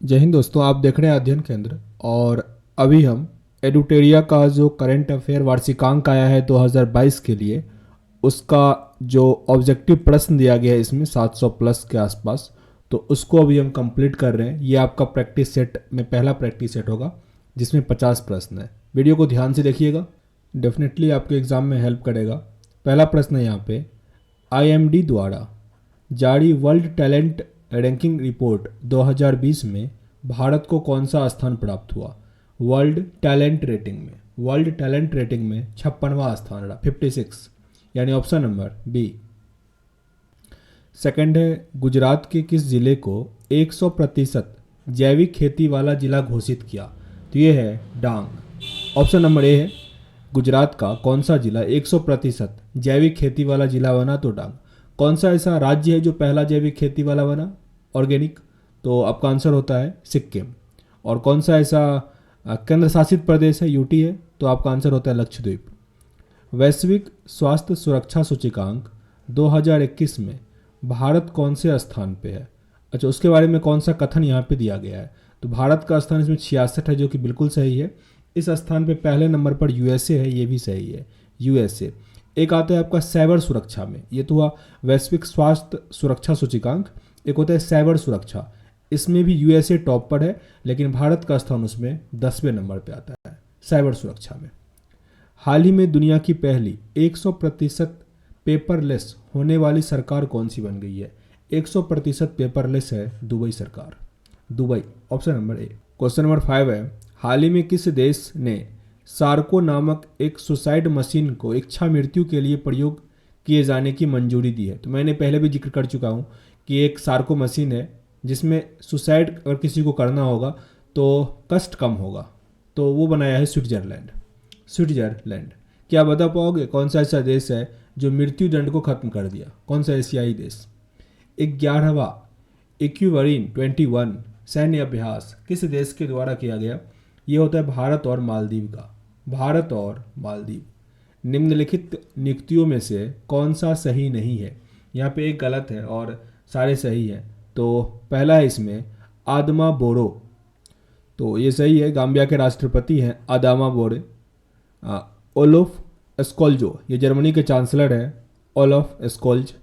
जय हिंद दोस्तों, आप देख रहे हैं अध्ययन केंद्र। और अभी हम एडुटेरिया का जो करंट अफेयर वार्षिकांक आया है 2022 के लिए, उसका जो ऑब्जेक्टिव प्रश्न दिया गया है इसमें 700 प्लस के आसपास, तो उसको अभी हम कंप्लीट कर रहे हैं। ये आपका प्रैक्टिस सेट में पहला प्रैक्टिस सेट होगा जिसमें 50 प्रश्न है। वीडियो को ध्यान से देखिएगा, डेफिनेटली आपके एग्ज़ाम में हेल्प करेगा। पहला प्रश्न है यहाँ पे, आईएमडी द्वारा जारी वर्ल्ड टैलेंट रैंकिंग रिपोर्ट 2020 में भारत को कौन सा स्थान प्राप्त हुआ? वर्ल्ड टैलेंट रेटिंग में 56वां स्थान रहा, 56, यानी ऑप्शन नंबर बी। सेकंड है, गुजरात के किस जिले को 100% जैविक खेती वाला जिला घोषित किया? तो ये है डांग। ऑप्शन नंबर ए है, गुजरात का कौन सा जिला 100% जैविक खेती वाला जिला बना? तो डांग। कौन सा ऐसा राज्य है जो पहला जैविक खेती वाला बना, ऑर्गेनिक? तो आपका आंसर होता है सिक्किम। और कौन सा ऐसा केंद्र शासित प्रदेश है, यूटी है? तो आपका आंसर होता है लक्षद्वीप। वैश्विक स्वास्थ्य सुरक्षा सूचकांक 2021 में भारत कौन से स्थान पे है? अच्छा, उसके बारे में कौन सा कथन यहाँ पे दिया गया है? तो भारत का स्थान इसमें 66 है, जो कि बिल्कुल सही है। इस स्थान पे पहले नंबर पर यूएसए है, ये भी सही है, यूएसए। एक आता है आपका साइबर सुरक्षा में, ये तो हुआ वैश्विक स्वास्थ्य सुरक्षा सूचकांक। एक होता है साइबर सुरक्षा, इसमें भी यूएसए टॉप पर है, लेकिन भारत का स्थान उसमें 10वें नंबर पे आता है साइबर सुरक्षा में। हाल ही में दुनिया की पहली 100% पेपरलेस होने वाली सरकार कौन सी बन गई है? 100% पेपरलेस है दुबई सरकार, Dubai. Option number A. Question number 5 है, हाल ही में किस देश ने सार्को नामक एक सुसाइड मशीन को इच्छा मृत्यु के लिए प्रयोग किए जाने की मंजूरी दी है? तो मैंने पहले भी जिक्र कर चुका हूँ कि एक सार्को मशीन है जिसमें सुसाइड अगर किसी को करना होगा तो कष्ट कम होगा, तो वो बनाया है स्विट्जरलैंड। स्विट्जरलैंड। क्या बता पाओगे कौन सा ऐसा देश है जो मृत्यु दंड को खत्म कर दिया? कौन सा एशियाई देश? 11वां इक्विवरीन 21 सैन्य अभ्यास किस देश के द्वारा किया गया? ये होता है भारत और मालदीव का, भारत और मालदीव। निम्नलिखित नियुक्तियों में से कौन सा सही नहीं है? यहाँ पे एक गलत है और सारे सही हैं। तो पहला है इसमें आदमा बोरो, तो ये सही है, गाम्बिया के राष्ट्रपति हैं आदामा बोरे। ओलोफ एस्कोल्जो, ये जर्मनी के चांसलर हैं ओलोफ एस्कोल्ज।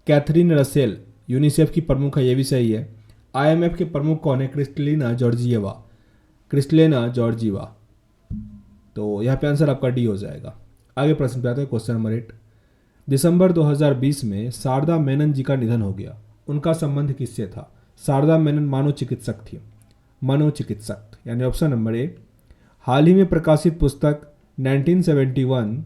कैथरीन रसेल यूनिसेफ की प्रमुख है, ये भी सही है। आईएमएफ के प्रमुख कौन है? Kristalina Georgieva, Kristalina Georgieva. तो यहाँ पे आंसर आपका डी हो जाएगा। आगे प्रश्न पे आता है, क्वेश्चन नंबर 8। दिसंबर 2020 में शारदा मेनन जी का निधन हो गया, उनका संबंध किससे था? शारदा मेनन मनोचिकित्सक थी, मनोचिकित्सक, यानी ऑप्शन नंबर ए। हाल ही में प्रकाशित पुस्तक 1971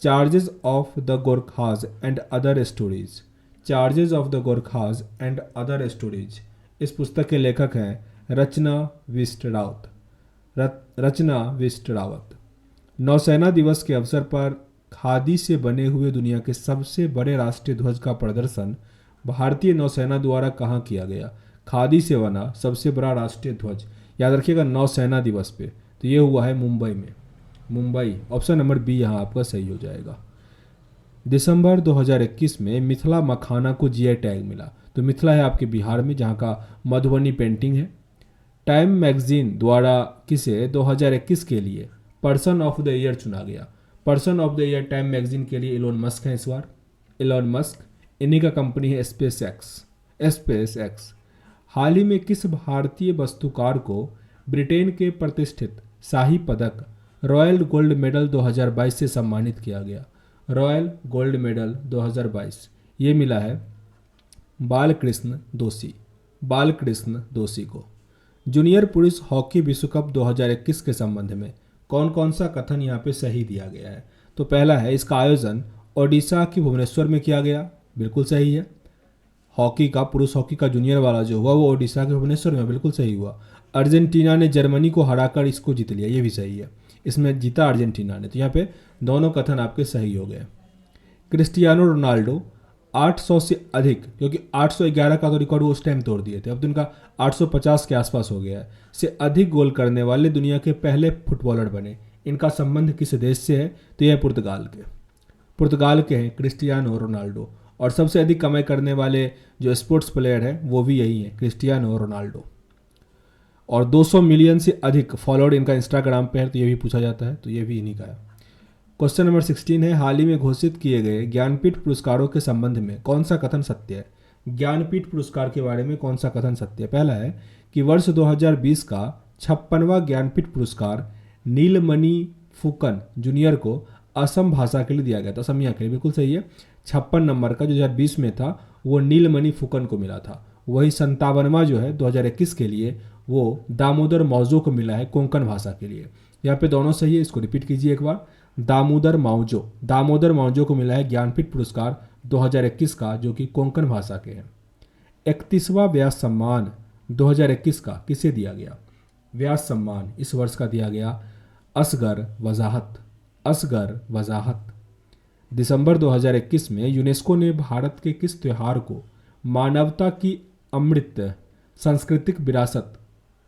charges of the Gorkhas and other stories, charges of the Gorkhas and other stories, इस पुस्तक के लेखक हैं रचना विष्ट रावत, रचना विष्ट रावत। नौसेना दिवस के अवसर पर खादी से बने हुए दुनिया के सबसे बड़े राष्ट्रीय ध्वज का प्रदर्शन भारतीय नौसेना द्वारा कहाँ किया गया? खादी से बना सबसे बड़ा राष्ट्रीय ध्वज, याद रखिएगा, नौसेना दिवस पे, तो ये हुआ है मुंबई में, मुंबई। ऑप्शन नंबर बी यहाँ आपका सही हो जाएगा। दिसंबर 2021 में मिथिला मखाना को जीआई टैग मिला, तो मिथिला है आपके बिहार में, जहाँ का मधुबनी पेंटिंग है। टाइम मैगजीन द्वारा किसे 2021 के लिए पर्सन ऑफ द ईयर चुना गया? Person of the year time magazine के लिए इलोन मस्क है इस बार, इलोन मस्क। इन्हीं का कंपनी है स्पेस एक्स। हाल ही में किस भारतीय वस्तुकार को ब्रिटेन के प्रतिष्ठित शाही पदक रॉयल गोल्ड मेडल 2022 से सम्मानित किया गया? रॉयल गोल्ड मेडल 2022 ये मिला है बालकृष्ण दोषी, बालकृष्ण दोषी को। जूनियर पुरुष हॉकी विश्व कप 2021 के संबंध में कौन कौन सा कथन यहाँ पे सही दिया गया है? तो पहला है, इसका आयोजन ओडिशा के भुवनेश्वर में किया गया, बिल्कुल सही है। हॉकी का, पुरुष हॉकी का जूनियर वाला जो हुआ वो ओडिशा के भुवनेश्वर में, बिल्कुल सही हुआ। अर्जेंटीना ने जर्मनी को हराकर इसको जीत लिया, ये भी सही है, इसमें जीता अर्जेंटीना ने, तो यहाँ पे दोनों कथन आपके सही हो गए। क्रिस्टियानो रोनाल्डो 800 से अधिक, क्योंकि 811 का तो रिकॉर्ड वो उस टाइम तोड़ दिए थे, अब तो उनका 850 के आसपास हो गया है, से अधिक गोल करने वाले दुनिया के पहले फुटबॉलर बने। इनका संबंध किस देश से है? तो यह पुर्तगाल के हैं क्रिस्टियानो रोनाल्डो। और सबसे अधिक कमाई करने वाले जो स्पोर्ट्स प्लेयर हैं वो भी यही हैं, क्रिस्टियानो रोनाल्डो। और 200 मिलियन से अधिक फॉलोअर इनका इंस्टाग्राम पे है, तो ये भी पूछा जाता है, तो ये भी इन्हीं का है। क्वेश्चन नंबर 16 है, हाल ही में घोषित किए गए ज्ञानपीठ पुरस्कारों के संबंध में कौन सा कथन सत्य है? ज्ञानपीठ पुरस्कार के बारे में कौन सा कथन सत्य है? पहला है कि वर्ष 2020 का 56वां ज्ञानपीठ पुरस्कार नीलमणि फुकन जूनियर को असम भाषा के लिए दिया गया था, असमिया के लिए, बिल्कुल सही है। 56 नंबर का जो 2020 में था वो नीलमणि फुकन को मिला था। वही 57वां जो है 2021 के लिए वो दामोदर मौजो को मिला है कोंकण भाषा के लिए। यहाँ पे दोनों सही है, इसको रिपीट कीजिए एक बार। दामोदर मौजो को मिला है ज्ञानपीठ पुरस्कार 2021 का, जो कि कोंकण भाषा के हैं। 31वां व्यास सम्मान 2021 का किसे दिया गया? व्यास सम्मान इस वर्ष का दिया गया असगर वजाहत। दिसंबर 2021 में यूनेस्को ने भारत के किस त्योहार को मानवता की अमृत सांस्कृतिक विरासत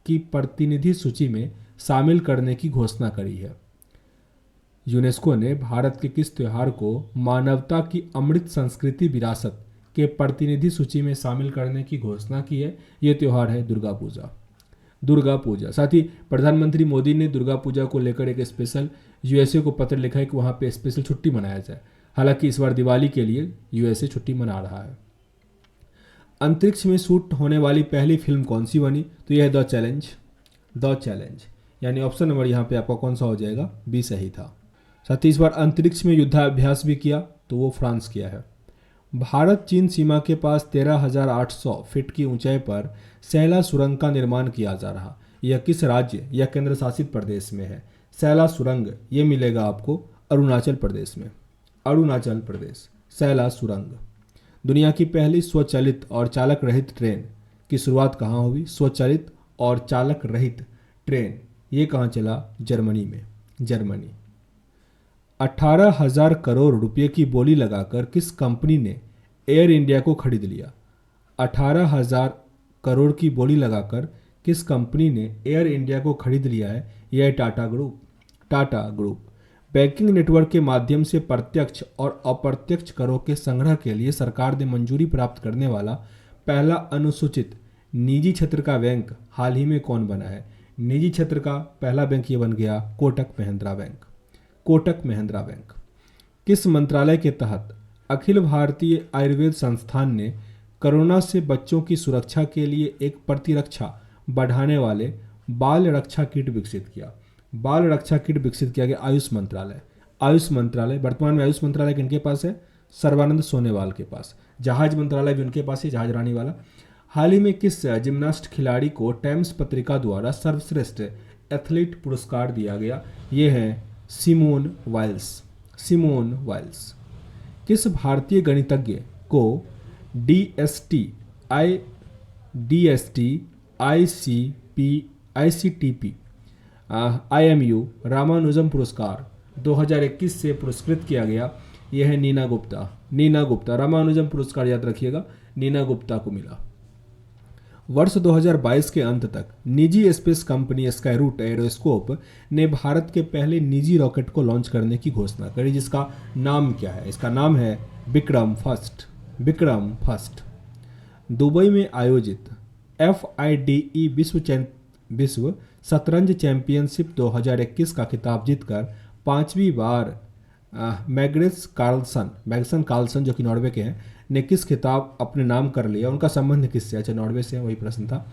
की प्रतिनिधि सूची में शामिल करने की घोषणा करी है? यूनेस्को ने भारत के किस त्योहार को मानवता की अमृत संस्कृति विरासत के प्रतिनिधि सूची में शामिल करने की घोषणा की है? ये त्योहार है दुर्गा पूजा। साथ ही प्रधानमंत्री मोदी ने दुर्गा पूजा को लेकर एक स्पेशल यूएसए को पत्र लिखा है कि वहाँ पे स्पेशल छुट्टी मनाया जाए। हालांकि इस बार दिवाली के लिए यूएसए छुट्टी मना रहा है। अंतरिक्ष में शूट होने वाली पहली फिल्म कौन सी बनी? तो यह है द चैलेंज, यानी ऑप्शन नंबर यहाँ पे आपका कौन सा हो जाएगा? बी सही था। साथ ही इस बार अंतरिक्ष में युद्धाभ्यास भी किया, तो वो फ्रांस किया है। भारत चीन सीमा के पास 13,800 फीट की ऊंचाई पर सैला सुरंग का निर्माण किया जा रहा, यह किस राज्य या केंद्र शासित प्रदेश में है? सैला सुरंग ये मिलेगा आपको अरुणाचल प्रदेश। सैला सुरंग। दुनिया की पहली स्वचालित और चालक रहित ट्रेन की शुरुआत कहाँ हुई? स्वचालित और चालक रहित ट्रेन ये कहाँ चला? जर्मनी। 18,000 करोड़ रुपए की बोली लगाकर किस कंपनी ने एयर इंडिया को खरीद लिया? 18,000 करोड़ की बोली लगाकर किस कंपनी ने एयर इंडिया को खरीद लिया है? यह टाटा ग्रुप। बैंकिंग नेटवर्क के माध्यम से प्रत्यक्ष और अप्रत्यक्ष करों के संग्रह के लिए सरकार ने मंजूरी प्राप्त करने वाला पहला अनुसूचित निजी क्षेत्र का बैंक हाल ही में कौन बना है? निजी क्षेत्र का पहला बैंक ये बन गया कोटक महिंद्रा बैंक। किस मंत्रालय के तहत अखिल भारतीय आयुर्वेद संस्थान ने कोरोना से बच्चों की सुरक्षा के लिए एक प्रतिरक्षा बढ़ाने वाले बाल रक्षा किट विकसित किया? बाल रक्षा किट विकसित किया गया आयुष मंत्रालय। वर्तमान में आयुष मंत्रालय किनके पास है? सर्बानंद सोनोवाल के पास। जहाज मंत्रालय भी उनके पास है, जहाज रानी वाला। हाल ही में किस जिम्नास्ट खिलाड़ी को टाइम्स पत्रिका द्वारा सर्वश्रेष्ठ एथलीट पुरस्कार दिया गया? ये है सिमोन वाइल्स। किस भारतीय गणितज्ञ को DST, ICTP, IMU रामानुजम पुरस्कार 2021 से पुरस्कृत किया गया? यह है नीना गुप्ता। रामानुजम पुरस्कार याद रखिएगा, नीना गुप्ता को मिला। वर्ष 2022 के अंत तक निजी स्पेस कंपनी स्काईरूट एरोस्कोप ने भारत के पहले निजी रॉकेट को लॉन्च करने की घोषणा करी, जिसका नाम क्या है? इसका नाम है विक्रम फर्स्ट। दुबई में आयोजित FIDE विश्व शतरंज चैंपियनशिप 2021 का खिताब जीतकर 5वीं बार मैग्नस कार्लसन जो कि नॉर्वे के हैं ने किस खिताब अपने नाम कर लिया? उनका संबंध किससे? अच्छा, नॉर्वे से, वही प्रश्न था।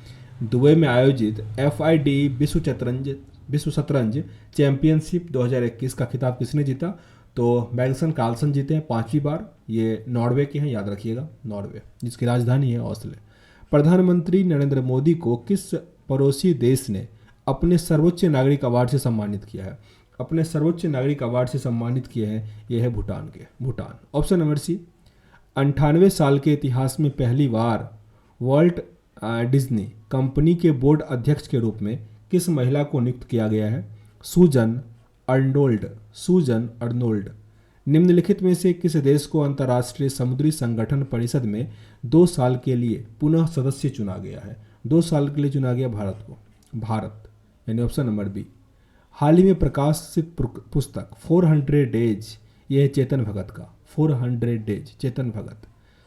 दुबई में आयोजित FIDE विश्व शतरंज चैंपियनशिप 2021 का खिताब किसने जीता? तो मैग्नस कार्लसन जीते हैं 5वीं बार। ये नॉर्वे के हैं, याद रखिएगा, नॉर्वे, जिसकी राजधानी है ऑस्लो। प्रधानमंत्री नरेंद्र मोदी को किस पड़ोसी देश ने अपने सर्वोच्च नागरिक अवार्ड से सम्मानित किया है? अपने सर्वोच्च नागरिक अवार्ड से सम्मानित किए हैं, यह है भूटान। Option number C. 98 साल के इतिहास में पहली बार वॉल्ट डिज्नी कंपनी के बोर्ड अध्यक्ष के रूप में किस महिला को नियुक्त किया गया है? सूजन अर्नोल्ड। निम्नलिखित में से किस देश को अंतर्राष्ट्रीय समुद्री संगठन परिषद में 2 साल के लिए पुनः सदस्य चुना गया है? 2 साल के लिए चुना गया भारत, यानी ऑप्शन नंबर बी। हाल ही में प्रकाशित पुस्तक 400 डेज, यह है चेतन भगत का। 400 डेज चेतन भगत।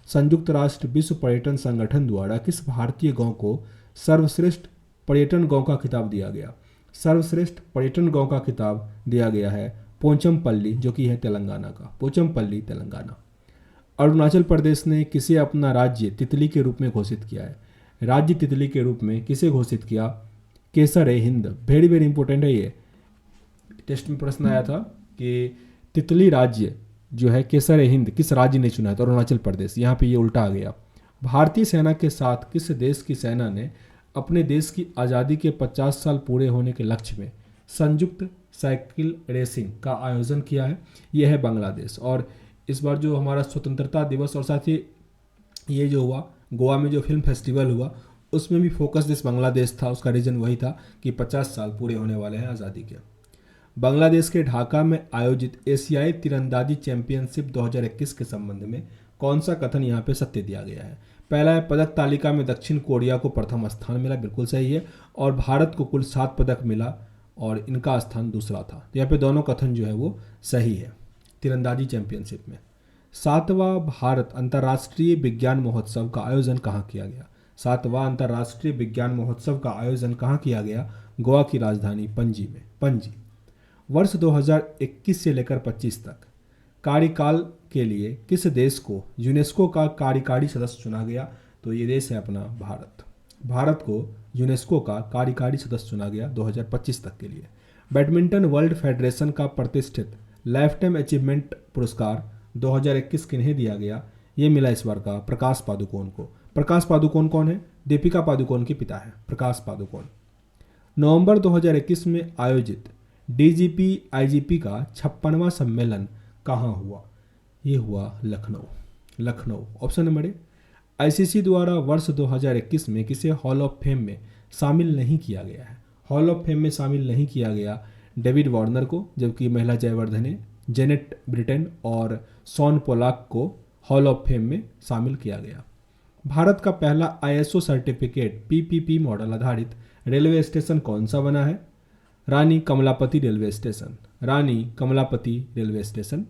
संयुक्त राष्ट्र विश्व पर्यटन संगठन द्वारा किस भारतीय गांव को सर्वश्रेष्ठ पर्यटन गांव का खिताब दिया गया? सर्वश्रेष्ठ पर्यटन गांव का खिताब दिया गया है पोचमपल्ली, जो कि है तेलंगाना का, पोचमपल्ली तेलंगाना। अरुणाचल प्रदेश ने किसे अपना राज्य तितली के रूप में घोषित किया है? राज्य तितली के रूप में किसे घोषित किया? केसर ए हिंद। वेरी वेरी इंपॉर्टेंट है ये, टेस्ट में प्रश्न आया था कि तितली राज्य जो है केसर ए हिंद किस राज्य ने चुना है? तो अरुणाचल प्रदेश। यहाँ पे ये उल्टा आ गया। भारतीय सेना के साथ किस देश की सेना ने अपने देश की आज़ादी के 50 साल पूरे होने के लक्ष्य में संयुक्त साइकिल रेसिंग का आयोजन किया है? यह है बांग्लादेश। और इस बार जो हमारा स्वतंत्रता दिवस और साथ ही ये जो हुआ गोवा में जो फिल्म फेस्टिवल हुआ उसमें भी फोकस देश बांग्लादेश था। उसका रीज़न वही था कि 50 साल पूरे होने वाले हैं आज़ादी के। बांग्लादेश के ढाका में आयोजित एशियाई तीरंदाजी चैंपियनशिप 2021 के संबंध में कौन सा कथन यहाँ पे सत्य दिया गया है? पहला है पदक तालिका में दक्षिण कोरिया को प्रथम स्थान मिला, बिल्कुल सही है। और भारत को कुल 7 पदक मिला और इनका स्थान दूसरा था। तो यहाँ पे दोनों कथन जो है वो सही है। तीरंदाजी चैंपियनशिप में 7वां भारत अंतर्राष्ट्रीय विज्ञान महोत्सव का आयोजन कहाँ किया गया? 7वां अंतर्राष्ट्रीय विज्ञान महोत्सव का आयोजन कहाँ किया गया? गोवा की राजधानी पणजी में, पणजी। वर्ष 2021 से लेकर 25 तक कार्यकाल के लिए किस देश को यूनेस्को का कार्यकारी सदस्य चुना गया? तो ये देश है अपना भारत। भारत को यूनेस्को का कार्यकारी सदस्य चुना गया 2025 तक के लिए। बैडमिंटन वर्ल्ड फेडरेशन का प्रतिष्ठित लाइफ टाइम अचीवमेंट पुरस्कार 2021 किन्हें दिया गया? ये मिला इस बार का प्रकाश पादुकोण को। प्रकाश पादुकोण कौन है? दीपिका पादुकोण के पिता है प्रकाश पादुकोण। नवंबर 2021 में आयोजित डीजीपी आईजीपी का 56वां सम्मेलन कहाँ हुआ? ये हुआ Lucknow, Lucknow. Option number A. ICC द्वारा वर्ष 2021 में किसे हॉल ऑफ फेम में शामिल नहीं किया गया है? हॉल ऑफ फेम में शामिल नहीं किया गया डेविड वार्नर को, जबकि महिला जयवर्धने जेनेट ब्रिटेन और शॉन पोलाक को हॉल ऑफ फेम में शामिल किया गया। भारत का पहला आईएसओ सर्टिफिकेट पीपीपी मॉडल आधारित रेलवे स्टेशन कौन सा बना है? रानी कमलापति रेलवे स्टेशन, रानी कमलापति रेलवे स्टेशन।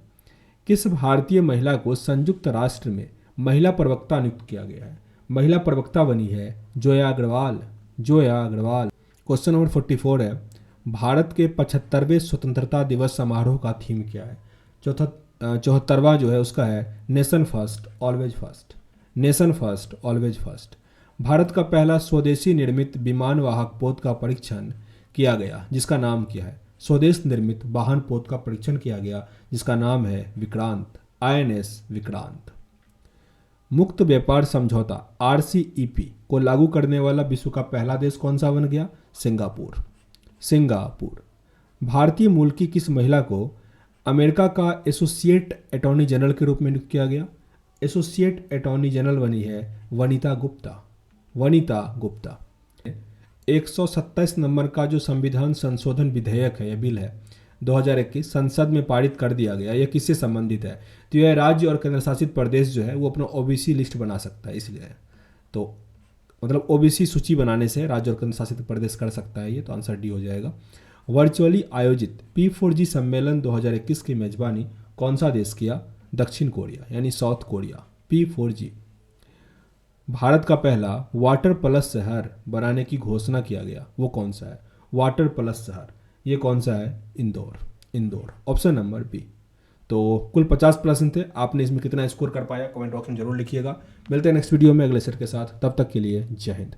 किस भारतीय महिला को संयुक्त राष्ट्र में महिला प्रवक्ता नियुक्त किया गया है? महिला प्रवक्ता बनी है जोया अग्रवाल, जोया अग्रवाल। क्वेश्चन नंबर 44 है, भारत के 75वें स्वतंत्रता दिवस समारोह का थीम क्या है? 74वां जो है उसका है nation first always first, nation first always first. Bharat का पहला स्वदेशी निर्मित विमान वाहक पोत का परीक्षण किया गया जिसका नाम क्या है? स्वदेश निर्मित वाहन पोत का परीक्षण किया गया जिसका नाम है विक्रांत, आईएनएस विक्रांत। मुक्त व्यापार समझौता आरसीईपी को लागू करने वाला विश्व का पहला देश कौन सा बन गया? Singapore, Singapore. भारतीय मूल की किस महिला को अमेरिका का एसोसिएट अटॉर्नी जनरल के रूप में नियुक्त किया गया? एसोसिएट अटॉर्नी जनरल बनी है वनिता गुप्ता, वनिता गुप्ता। 127 नंबर का जो संविधान संशोधन विधेयक है, यह बिल है 2021 संसद में पारित कर दिया गया। यह किससे संबंधित है? तो यह राज्य और केंद्र शासित प्रदेश जो है वो अपना ओबीसी लिस्ट बना सकता है, इसलिए तो मतलब ओबीसी सूची बनाने से राज्य और केंद्र शासित प्रदेश कर सकता है ये, तो आंसर डी हो जाएगा। वर्चुअली आयोजित P4G सम्मेलन 2021 की मेजबानी कौन सा देश किया? दक्षिण कोरिया यानी साउथ कोरिया। P4G। भारत का पहला वाटर प्लस शहर बनाने की घोषणा किया गया, वो कौन सा है? वाटर प्लस शहर, ये कौन सा है? Indore, Indore. Option number B. तो कुल 50 प्रश्न थे, आपने इसमें कितना स्कोर कर पाया कमेंट बॉक्स में जरूर लिखिएगा। मिलते हैं नेक्स्ट वीडियो में अगले सेट के साथ, तब तक के लिए जय हिंद।